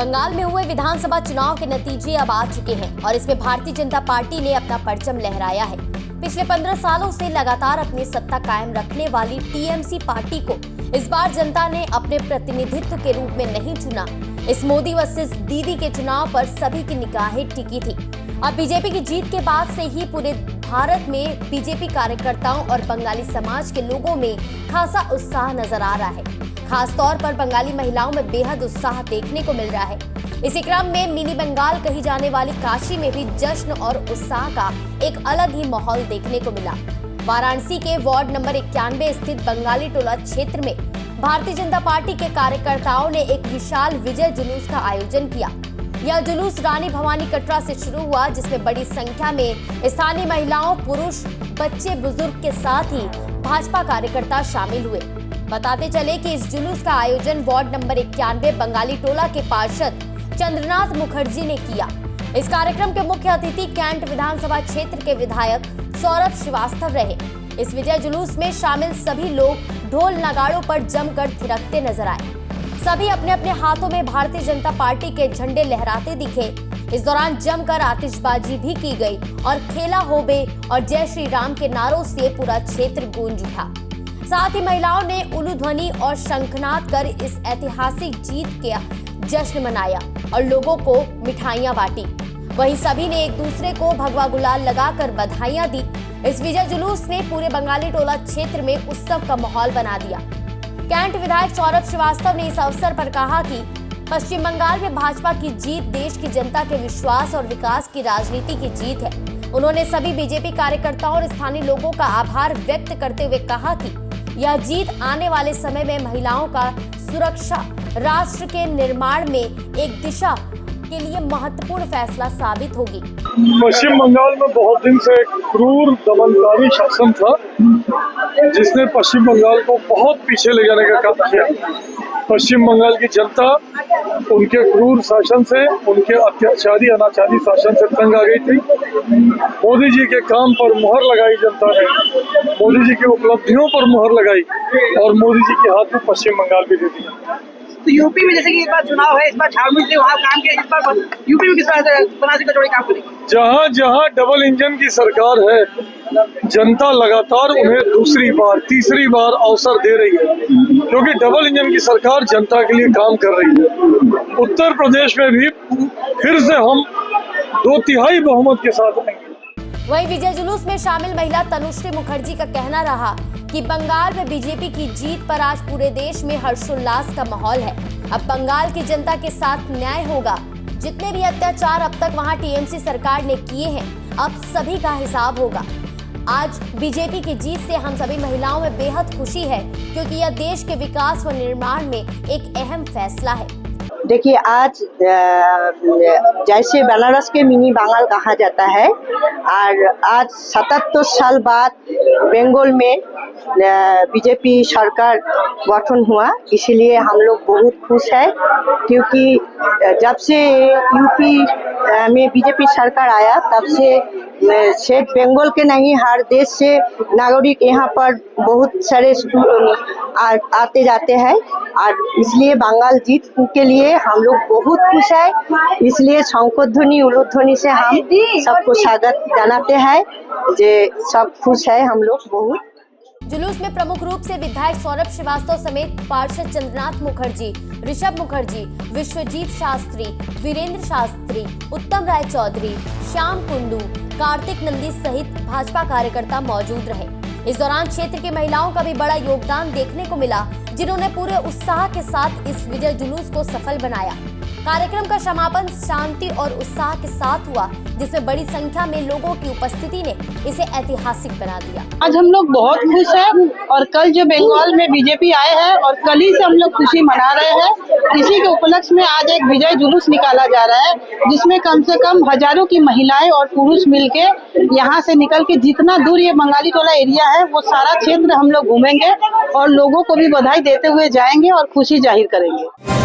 बंगाल में हुए विधानसभा चुनाव के नतीजे अब आ चुके हैं और इसमें भारतीय जनता पार्टी ने अपना परचम लहराया है। पिछले 15 सालों से लगातार अपनी सत्ता कायम रखने वाली टीएमसी पार्टी को इस बार जनता ने अपने प्रतिनिधित्व के रूप में नहीं चुना। इस मोदी वर्सेस दीदी के चुनाव पर सभी की निगाहें टिकी थी। अब बीजेपी की जीत के बाद से ही पूरे भारत में बीजेपी कार्यकर्ताओं और बंगाली समाज के लोगों में खासा उत्साह नजर आ रहा है। खास तौर पर बंगाली महिलाओं में बेहद उत्साह देखने को मिल रहा है। इसी क्रम में मिनी बंगाल कही जाने वाली काशी में भी जश्न और उत्साह का एक अलग ही माहौल देखने को मिला। वाराणसी के वार्ड नंबर 91 स्थित बंगाली टोला क्षेत्र में भारतीय जनता पार्टी के कार्यकर्ताओं ने एक विशाल विजय जुलूस का आयोजन किया। यह जुलूस रानी भवानी कटरा से शुरू हुआ, जिसमें बड़ी संख्या में स्थानीय महिलाओं, पुरुष, बच्चे, बुजुर्ग के साथ ही भाजपा कार्यकर्ता शामिल हुए। बताते चले कि इस जुलूस का आयोजन वार्ड नंबर 91 बंगाली टोला के पार्षद चंद्रनाथ मुखर्जी ने किया। इस कार्यक्रम के मुख्य अतिथि कैंट विधानसभा क्षेत्र के विधायक सौरभ श्रीवास्तव रहे। इस विजय जुलूस में शामिल सभी लोग ढोल नगाड़ों पर जमकर थिरकते नजर आए। सभी अपने अपने हाथों में भारतीय जनता पार्टी के झंडे लहराते दिखे। इस दौरान जमकर आतिशबाजी भी की गई और खेला होबे और जय श्री राम के नारों से पूरा क्षेत्र गूंज उठा। साथ ही महिलाओं ने उलू ध्वनि और शंखनाद कर इस ऐतिहासिक जीत का जश्न मनाया और लोगों को मिठाइयां बांटी। वहीं सभी ने एक दूसरे को भगवा गुलाल लगाकर बधाइयां दी। इस विजय जुलूस ने पूरे बंगाली टोला क्षेत्र में उत्सव का माहौल बना दिया। कैंट विधायक सौरभ श्रीवास्तव ने इस अवसर पर कहा कि पश्चिम बंगाल में भाजपा की जीत देश की जनता के विश्वास और विकास की राजनीति की जीत है। उन्होंने सभी बीजेपी कार्यकर्ताओं और स्थानीय लोगों का आभार व्यक्त करते हुए कहा कि यह जीत आने वाले समय में महिलाओं का सुरक्षा, राष्ट्र के निर्माण में एक दिशा के लिए महत्वपूर्ण फैसला साबित होगी। पश्चिम बंगाल में बहुत दिन से एक क्रूर दमनकारी शासन था, जिसने पश्चिम बंगाल को बहुत पीछे ले जाने का काम किया। पश्चिम बंगाल की जनता उनके क्रूर शासन से, उनके अत्याचारी अनाचारी शासन से तंग आ गई थी। मोदी जी के काम पर मुहर लगाई जनता ने, मोदी जी की उपलब्धियों पर मुहर लगाई और मोदी जी के हाथ में पश्चिम बंगाल भी दे दिया। तो यूपी में जैसे कि इस बार चुनाव है, इस बार झारखंड से वहाँ काम किया, इस बार यूपी में किस तरह से बनारसी कचौड़ी काम करेगी? जहाँ जहाँ डबल इंजन की सरकार है, जनता लगातार उन्हें दूसरी बार, तीसरी बार अवसर दे रही है, क्योंकि डबल इंजन की सरकार जनता के लिए काम कर रही है। उत्तर प्रदेश में भी फिर से हम 2/3 बहुमत के साथ आएंगे। वहीं विजय जुलूस में शामिल महिला तनुश्री मुखर्जी का कहना रहा कि बंगाल में बीजेपी की जीत पर आज पूरे देश में हर्षोल्लास का माहौल है। अब बंगाल की जनता के साथ न्याय होगा। जितने भी अत्याचार अब तक वहां टीएमसी सरकार ने किए हैं, अब सभी का हिसाब होगा। आज बीजेपी की जीत से हम सभी महिलाओं में बेहद खुशी है, क्योंकि यह देश के विकास व निर्माण में एक अहम फैसला है। देखिए, आज जैसे बनारस के मिनी बंगाल कहा जाता है, और आज 77 साल बाद बंगाल में बीजेपी सरकार गठन हुआ, इसलिए हम लोग बहुत खुश है। क्योंकि जब से यूपी में बीजेपी सरकार आया, तब से सिर्फ बंगाल के नहीं, हर देश से नागरिक यहाँ पर बहुत सारे आते जाते हैं, और इसलिए बंगाल जीत के लिए हम लोग बहुत खुश है। इसलिए शंखध्वनि उलूध्वनि से हम सबको स्वागत जनाते हैं, जे सब खुश है हम लोग बहुत। जुलूस में प्रमुख रूप से विधायक सौरभ श्रीवास्तव समेत पार्षद चंद्रनाथ मुखर्जी, ऋषभ मुखर्जी, विश्वजीत शास्त्री, वीरेंद्र शास्त्री, उत्तम राय चौधरी, श्याम कुंडू, कार्तिक नंदी सहित भाजपा कार्यकर्ता मौजूद रहे। इस दौरान क्षेत्र की महिलाओं का भी बड़ा योगदान देखने को मिला, जिन्होंने पूरे उत्साह के साथ इस विजय जुलूस को सफल बनाया। कार्यक्रम का समापन शांति और उत्साह के साथ हुआ, जिसमें बड़ी संख्या में लोगों की उपस्थिति ने इसे ऐतिहासिक बना दिया। आज हम लोग बहुत खुश हैं, और कल जो बंगाल में बीजेपी आए हैं और कल ही से हम लोग खुशी मना रहे हैं। इसी के उपलक्ष्य में आज एक विजय जुलूस निकाला जा रहा है, जिसमें कम से कम हजारों की महिलाएं और पुरुष मिलके यहाँ से निकल के जितना दूर ये बंगाली टोला एरिया है, वो सारा क्षेत्र हम लोग घूमेंगे और लोगों को भी बधाई देते हुए जाएंगे और खुशी जाहिर करेंगे।